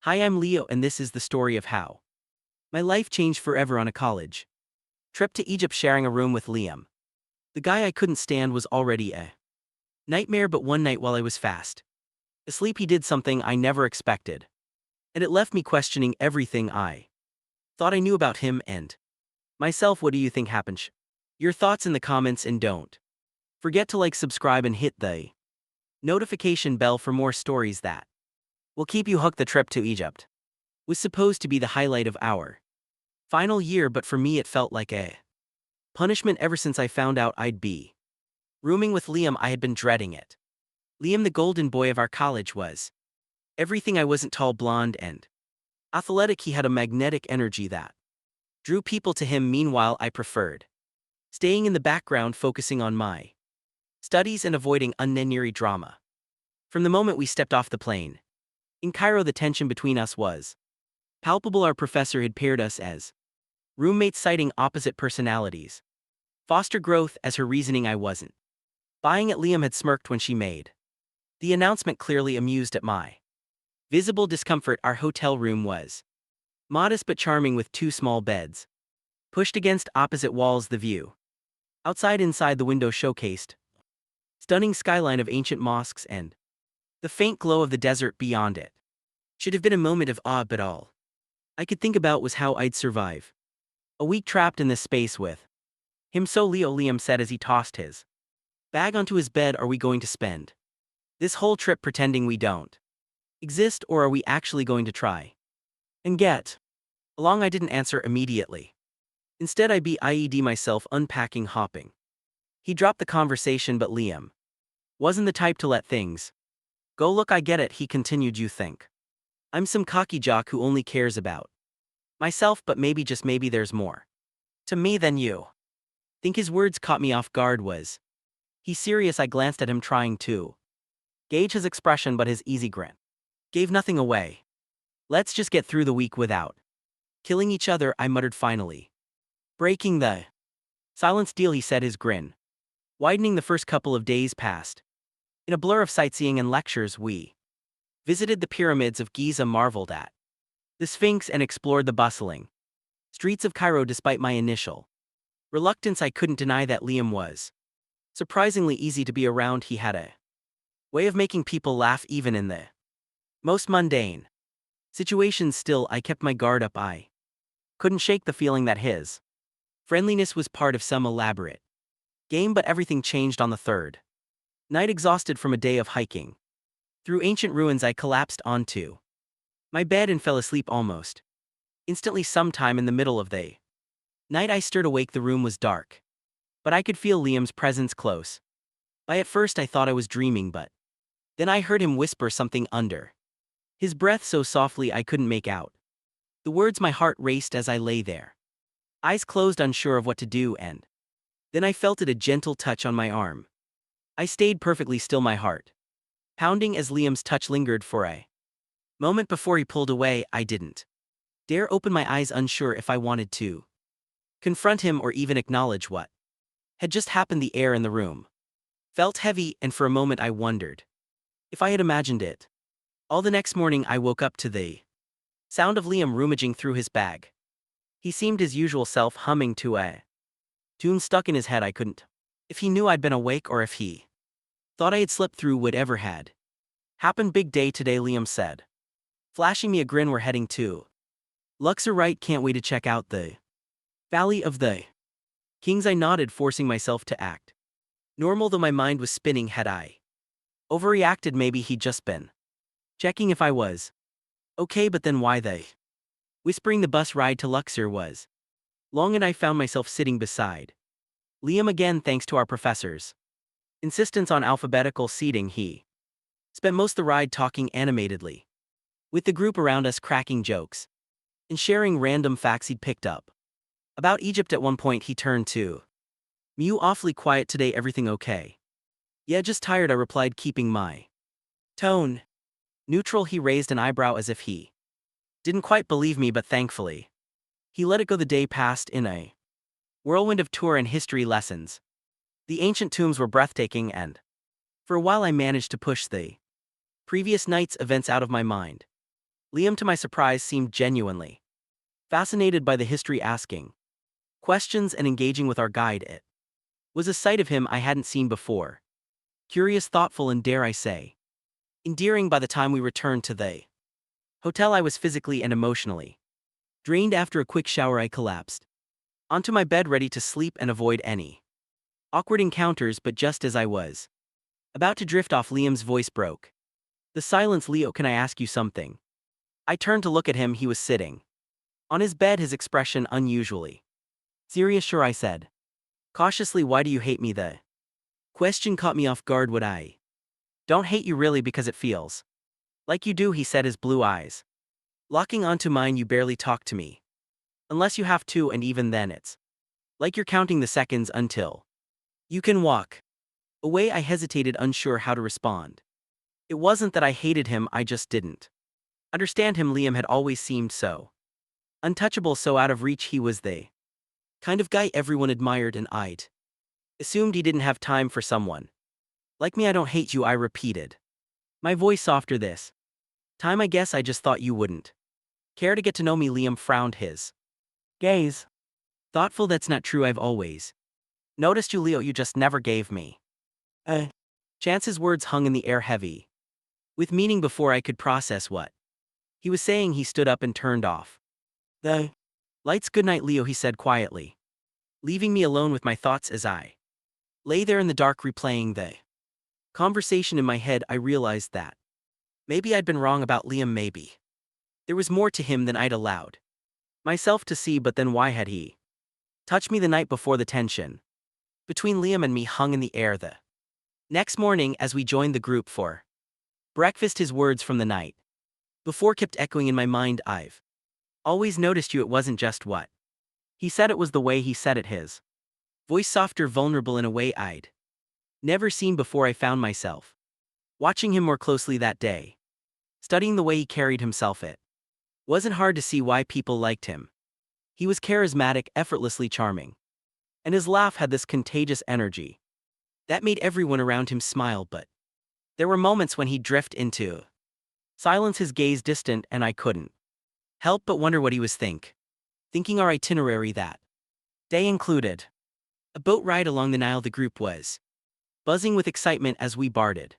Hi, I'm Leo, and this is the story of how my life changed forever on a college trip to Egypt, sharing a room with Liam. The guy I couldn't stand was already a nightmare, but one night while I was fast asleep, he did something I never expected, and it left me questioning everything I thought I knew about him and myself. What do you think happened? Your thoughts in the comments, and don't forget to like, subscribe, and hit the notification bell for more stories that will keep you hooked. The trip to Egypt was supposed to be the highlight of our final year, but for me it felt like a punishment. Ever since I found out I'd be rooming with Liam, I had been dreading it. Liam, the golden boy of our college, was everything I wasn't: tall, blonde, and athletic. He had a magnetic energy that drew people to him. Meanwhile, I preferred staying in the background, focusing on my studies and avoiding unnecessary drama. From the moment we stepped off the plane in Cairo, the tension between us was palpable. Our professor had paired us as roommates, citing opposite personalities foster growth as her reasoning. I wasn't buying it. Liam had smirked when she made the announcement, clearly amused at my visible discomfort. Our hotel room was modest but charming, with two small beds pushed against opposite walls. The view inside the window showcased stunning skyline of ancient mosques and the faint glow of the desert beyond it. Should have been a moment of awe, but all I could think about was how I'd survive a week trapped in this space with him. So Leo, Liam said as he tossed his bag onto his bed, are we going to spend this whole trip pretending we don't exist, or are we actually going to try and get along? I didn't answer immediately. Instead, I IED myself, unpacking, hopping. He dropped the conversation, but Liam wasn't the type to let things go. Look, I get it, he continued. You think I'm some cocky jock who only cares about myself, but maybe, just maybe, there's more to me than you think. His words caught me off guard. Was he serious? I glanced at him, trying to gauge his expression, but his easy grin gave nothing away. Let's just get through the week without killing each other, I muttered, finally breaking the silence. Deal, he said, his grin widening. The first couple of days passed in a blur of sightseeing and lectures. We visited the pyramids of Giza, marveled at the Sphinx, and explored the bustling streets of Cairo. Despite my initial reluctance, I couldn't deny that Liam was surprisingly easy to be around. He had a way of making people laugh, even in the most mundane situations. Still, I kept my guard up. I couldn't shake the feeling that his friendliness was part of some elaborate game. But everything changed on the third night. Exhausted from a day of hiking through ancient ruins, I collapsed onto my bed and fell asleep almost instantly. Sometime in the middle of the night, I stirred awake. The room was dark, but I could feel Liam's presence close by. At first I thought I was dreaming, but then I heard him whisper something under his breath, so softly I couldn't make out the words. My heart raced as I lay there, eyes closed, unsure of what to do, and then I felt it, a gentle touch on my arm. I stayed perfectly still, my heart pounding as Liam's touch lingered for a moment before he pulled away. I didn't dare open my eyes, unsure if I wanted to confront him or even acknowledge what had just happened. The air in the room felt heavy, and for a moment I wondered if I had imagined it. All the next morning, I woke up to the sound of Liam rummaging through his bag. He seemed his usual self, humming to a tune stuck in his head. I couldn't if he knew I'd been awake, or if he thought I had slept through whatever had happened. Big day today, Liam said, flashing me a grin. We're heading to Luxor, right? Can't wait to check out the Valley of the Kings. I nodded, forcing myself to act normal, though my mind was spinning. Had I overreacted? Maybe he'd just been checking if I was okay, but then why the whispering? The bus ride to Luxor was long, and I found myself sitting beside Liam again. Thanks to our professor's insistence on alphabetical seating, he spent most of the ride talking animatedly with the group around us, cracking jokes and sharing random facts he'd picked up about Egypt. At one point, he turned to me, "You awfully quiet today, everything okay?" "Yeah, just tired," I replied, keeping my tone neutral. He raised an eyebrow as if he didn't quite believe me, but thankfully he let it go. The day passed in a whirlwind of tour and history lessons. The ancient tombs were breathtaking, and for a while I managed to push the previous night's events out of my mind. Liam, to my surprise, seemed genuinely fascinated by the history, asking questions and engaging with our guide. It was a side of him I hadn't seen before. Curious, thoughtful, and, dare I say, endearing. By the time we returned to the hotel, I was physically and emotionally drained. After a quick shower, I collapsed onto my bed, ready to sleep and avoid any awkward encounters. But just as I was about to drift off, Liam's voice broke the silence. Leo, can I ask you something? I turned to look at him. He was sitting on his bed, his expression unusually serious. Sure, I said cautiously. Why do you hate me? The question caught me off guard. Would I don't hate you really, because it feels like you do, he said, his blue eyes locking onto mine. You barely talk to me unless you have to, and even then it's like you're counting the seconds until you can walk away. I hesitated, unsure how to respond. It wasn't that I hated him, I just didn't understand him. Liam had always seemed so untouchable, so out of reach. He was the kind of guy everyone admired, and I'd assumed he didn't have time for someone like me. I don't hate you, I repeated, my voice softer this time. I guess I just thought you wouldn't care to get to know me. Liam frowned, his gaze thoughtful. That's not true. I've always noticed you, Leo. You just never gave me a chance. His words hung in the air, heavy with meaning. Before I could process what he was saying, he stood up and turned off the lights. Good night, Leo, he said quietly, leaving me alone with my thoughts. As I lay there in the dark, replaying the conversation in my head, I realized that maybe I'd been wrong about Liam. Maybe there was more to him than I'd allowed myself to see. But then why had he touched me the night before? The tension between Liam and me hung in the air. The next morning, as we joined the group for breakfast, his words from the night before kept echoing in my mind. I've always noticed you. It wasn't just what he said, it was the way he said it, his voice softer, vulnerable in a way I'd never seen before. I found myself watching him more closely that day, studying the way he carried himself. It wasn't hard to see why people liked him. He was charismatic, effortlessly charming, and his laugh had this contagious energy that made everyone around him smile. But there were moments when he'd drift into silence, his gaze distant, and I couldn't help but wonder what he was thinking. Our itinerary that day included a boat ride along the Nile. The group was buzzing with excitement as we boarded,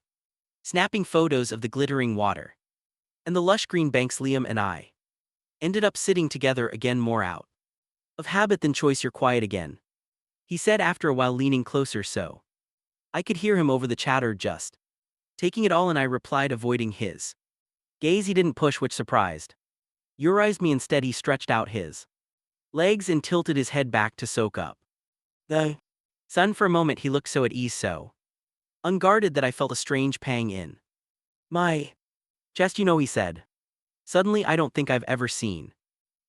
snapping photos of the glittering water and the lush green banks. Liam and I ended up sitting together again, more out of habit than choice. You're quiet again, he said after a while, leaning closer so I could hear him over the chatter, just taking it all in. I replied, avoiding his gaze. He didn't push, which surprised Eurized me. Instead, he stretched out his legs and tilted his head back to soak up the sun. For a moment, he looked so at ease, so unguarded, that I felt a strange pang in my chest. You know, he said suddenly, I don't think I've ever seen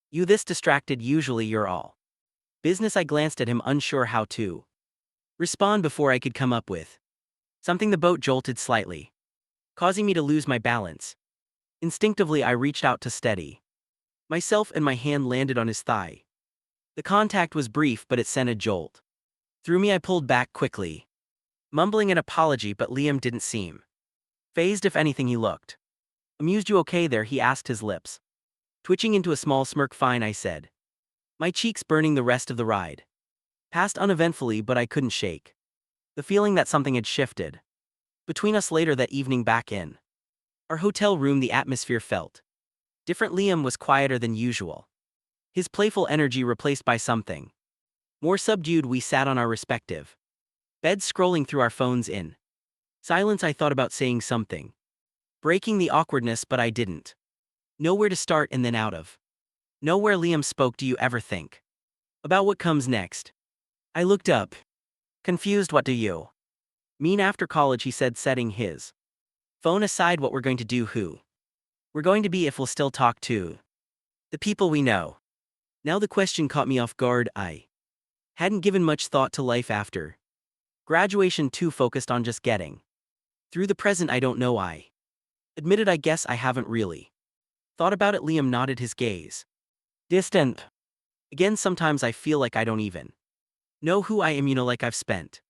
you this distracted. Usually you're all business. I glanced at him, unsure how to respond before I could come up with something. The boat jolted slightly, causing me to lose my balance. Instinctively, I reached out to steady myself, and my hand landed on his thigh. The contact was brief, but it sent a jolt through me. I pulled back quickly, mumbling an apology, but Liam didn't seem phased. If anything, he looked amused. You okay there? He asked, his lips twitching into a small smirk. Fine, I said, my cheeks burning. The rest of the ride passed uneventfully, but I couldn't shake the feeling that something had shifted between us. Later that evening, back in our hotel room, the atmosphere felt different. Liam was quieter than usual, his playful energy replaced by something more subdued. We sat on our respective beds, scrolling through our phones in silence. I thought about saying something, breaking the awkwardness, but I didn't know where to start. And then, out of nowhere, Liam spoke. Do you ever think about what comes next? I looked up, confused. What do you mean? After college, he said, setting his phone aside. What we're going to do, who we're going to be, if we'll still talk to the people we know. Now the question caught me off guard. I hadn't given much thought to life after graduation, too focused on just getting through the present. I don't know, I admitted. I guess I haven't really thought about it. Liam nodded, his gaze distant again. Sometimes I feel like I don't even know who I am. Like I've spent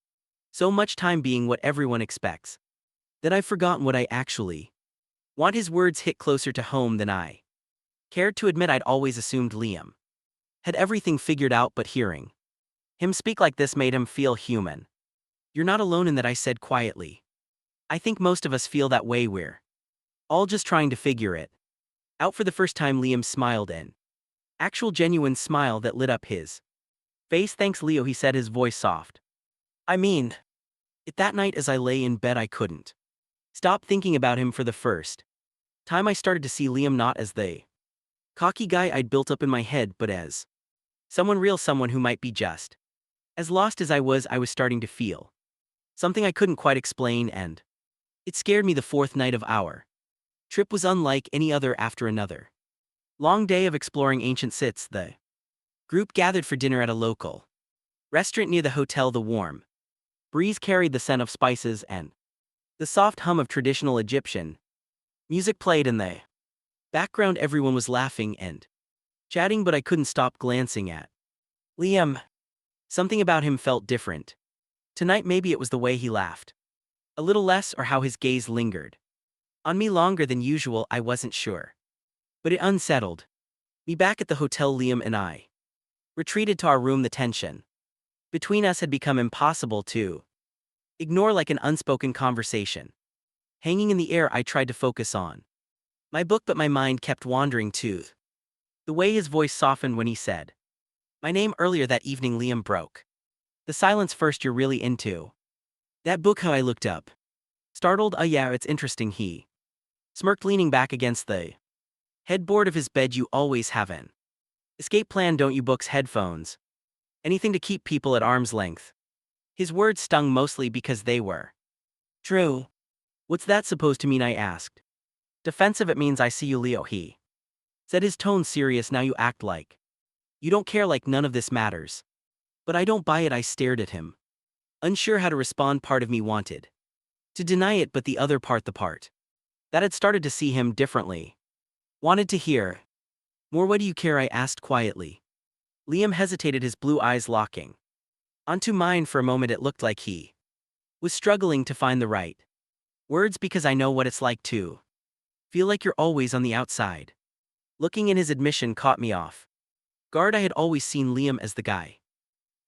so much time being what everyone expects that I've forgotten what I actually want. His words hit closer to home than I Cared to admit I'd always assumed Liam had everything figured out, but hearing him speak like this made him feel human. "You're not alone in that," I said quietly. "I think most of us feel that way. We're all just trying to figure it out." For the first time, Liam smiled, an actual genuine smile that lit up his face. "Thanks, Leo," he said, his voice soft. "I mean it." That night as I lay in bed, I couldn't stop thinking about him. For the first time, I started to see Liam not as the cocky guy I'd built up in my head, but as someone real, someone who might be just as lost as I was. I was starting to feel something I couldn't quite explain, and it scared me. The fourth night of our trip was unlike any other. After another long day of exploring ancient sites, the group gathered for dinner at a local restaurant near the hotel. The warm breeze carried the scent of spices, and the soft hum of traditional Egyptian music played in the background. Everyone was laughing and chatting, but I couldn't stop glancing at Liam. Something about him felt different tonight. Maybe it was the way he laughed a little less, or how his gaze lingered on me longer than usual. I wasn't sure, but it unsettled me. Back at the hotel, Liam and I retreated to our room. The tension between us had become impossible to ignore, like an unspoken conversation hanging in the air. I tried to focus on my book, but my mind kept wandering to the way his voice softened when he said my name earlier that evening. Liam broke the silence first. "You're really into that book, huh?" I looked up, startled. Yeah, it's interesting," he smirked, leaning back against the headboard of his bed. "You always have an escape plan, don't you? Books, headphones, anything to keep people at arm's length." His words stung, mostly because they were true. "What's that supposed to mean?" I asked. "Defensive. It means I see you, Leo," he said, his tone serious. "Now you act like you don't care, like none of this matters." "But I don't buy it." I stared at him, unsure how to respond. Part of me wanted to deny it, but the other part, the part that had started to see him differently, wanted to hear more. "Why do you care?" I asked quietly. Liam hesitated, his blue eyes locking onto mine. For a moment it looked like he was struggling to find the right words. "Because I know what it's like to feel like you're always on the outside looking in." His admission caught me off guard. I had always seen Liam as the guy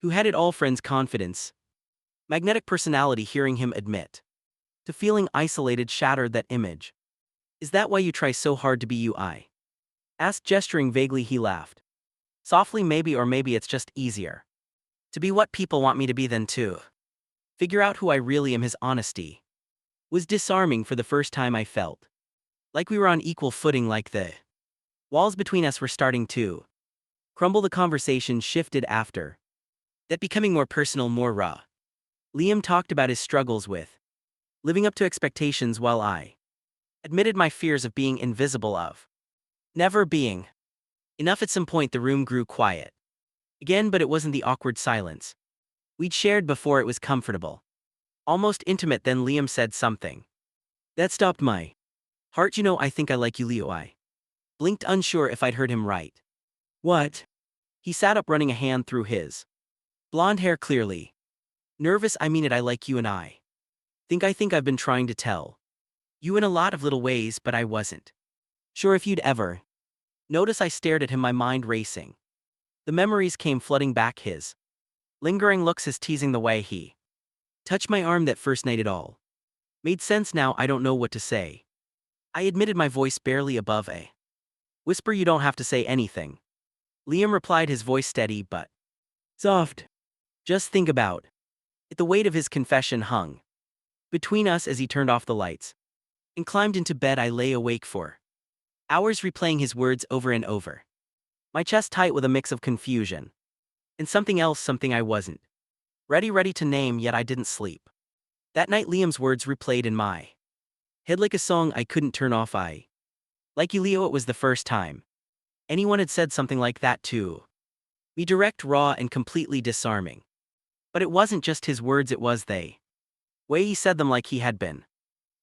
who had it all: friends, confidence, magnetic personality. Hearing him admit to feeling isolated shattered that image. "Is that why you try so hard to be you?" I asked, gesturing vaguely. He laughed softly. "Maybe, or maybe it's just easier to be what people want me to be than to figure out who I really am." His honesty was disarming. For the first time I felt like we were on equal footing, like the walls between us were starting to crumble. The conversation shifted after that, becoming more personal, more raw. Liam talked about his struggles with living up to expectations, while I admitted my fears of being invisible, of never being enough. At some point the room grew quiet again, but it wasn't the awkward silence we'd shared before. It was comfortable, almost intimate. Then Liam said something that stopped my heart. "You know, I think I like you, Leo." I blinked, unsure if I'd heard him right. "What?" He sat up, running a hand through his blonde hair, clearly nervous. "I mean it. I like you, and I think I've been trying to tell you in a lot of little ways, but I wasn't sure if you'd ever notice." I stared at him, my mind racing. The memories came flooding back, his lingering looks, his teasing, the way he touched my arm that first night. It all made sense now. "I don't know what to say," I admitted, my voice barely above a whisper. "You don't have to say anything," Liam replied, his voice steady but soft. "Just think about it." The weight of his confession hung between us as he turned off the lights and climbed into bed. I lay awake for hours, replaying his words over and over, my chest tight with a mix of confusion and something else, something I wasn't ready to name. Yet I didn't sleep that night. Liam's words replayed in my head like a song I couldn't turn off. "I like you, Leo." It was the first time anyone had said something like that to me, direct, raw, and completely disarming. But it wasn't just his words, it was the way he said them, like he had been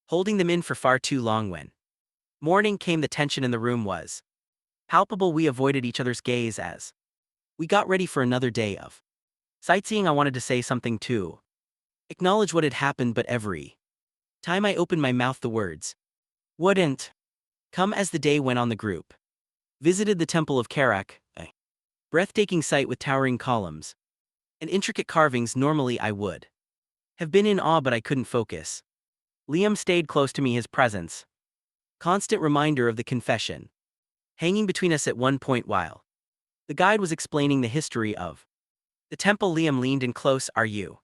holding them in for far too long. When morning came, the tension in the room was palpable. We avoided each other's gaze as we got ready for another day of sightseeing. I wanted to say something to acknowledge what had happened, but every time I opened my mouth, the words wouldn't come. As the day went on, the group Visited the Temple of Karak, a breathtaking site with towering columns and intricate carvings. Normally I would have been in awe, but I couldn't focus. Liam stayed close to me, his presence constant reminder of the confession hanging between us. At one point, while the guide was explaining the history of the temple, Liam leaned in close. "Are you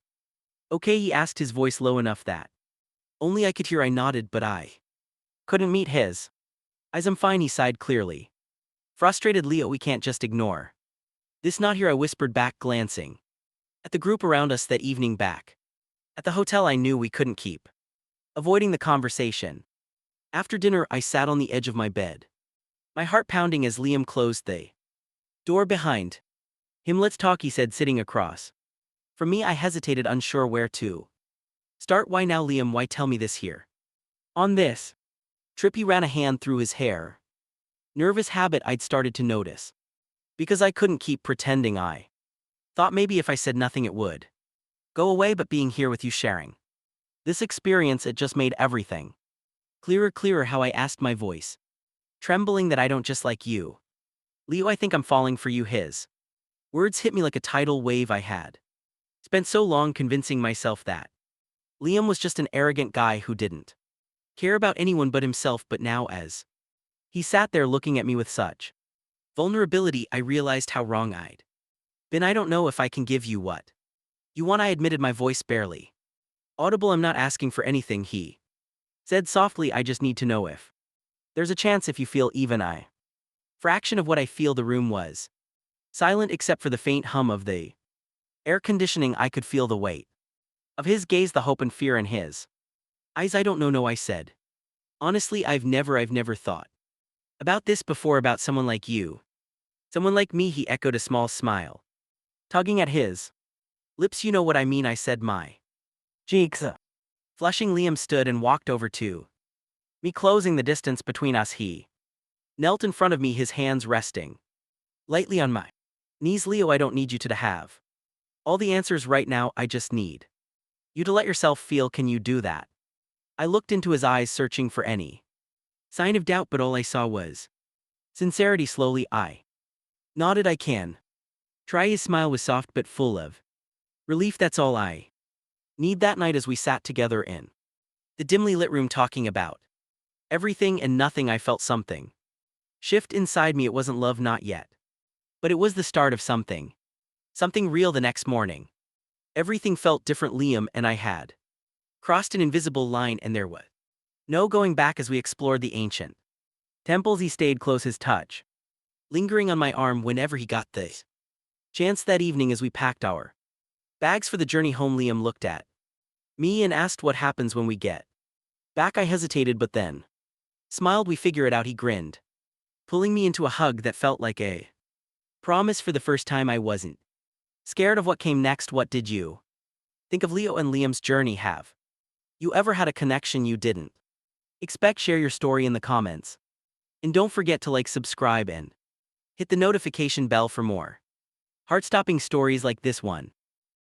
okay?" he asked, his voice low enough that only I could hear. I nodded, but I couldn't meet his eyes. "I'm fine," he sighed clearly frustrated. "Leo, we can't just ignore this, not here," I whispered back, glancing at the group around us. That evening back at the hotel, I knew we couldn't keep avoiding the conversation. After dinner, I sat on the edge of my bed, my heart pounding as Liam closed the door behind him. "Let's talk," he said, sitting across from me. I hesitated, unsure where to start. "Why now, Liam? Why tell me this here on this trip?" He ran a hand through his hair, nervous habit I'd started to notice, because I couldn't keep pretending. I thought maybe if I said nothing it would go away, but being here with you, sharing this experience, it just made everything clearer. How I asked, my voice trembling, "that I don't just like you, Leo. I think I'm falling for you." His words hit me like a tidal wave. I had spent so long convincing myself that Liam was just an arrogant guy who didn't care about anyone but himself, but now as he sat there looking at me with such vulnerability, I realized how wrong I'd been. "I don't know if I can give you what you want," I admitted, my voice barely audible. "I'm not asking for anything," he said softly. "I just need to know if there's a chance, if you feel even a fraction of what I feel." The room was silent except for the faint hum of the air conditioning. I could feel the weight of his gaze, the hope and fear in his eyes. "I don't know, no," I said. "Honestly, I've never thought about this before, about someone like you." "Someone like me?" he echoed, a small smile tugging at his lips. "You know what I mean," I said, my cheeks flushing. Liam stood and walked over to me, closing the distance between us. He knelt in front of me, his hands resting lightly on my knees. "Leo, I don't need you to have all the answers right now. I just need you to let yourself feel. Can you do that?" I looked into his eyes, searching for any sign of doubt, but all I saw was sincerity. Slowly, I nodded. "I can try." His smile was soft but full of relief. "That's all I need." That night, as we sat together in the dimly lit room talking about everything and nothing, I felt something shift inside me. It wasn't love, not yet, but it was the start of something real. The next morning, everything felt different. Liam and I had crossed an invisible line, and there was no going back. As we explored the ancient temples, he stayed close, his touch lingering on my arm whenever he got the chance. That evening, as we packed our bags for the journey home, Liam looked at me and asked, "What happens when we get back?" I hesitated, but then smiled. "We figure it out," he grinned, pulling me into a hug that felt like a promise. For the first time, I wasn't scared of what came next. What did you think of Leo and Liam's journey? Have you ever had a connection you didn't expect? Share your story in the comments. And don't forget to like, subscribe, and hit the notification bell for more heart-stopping stories like this one.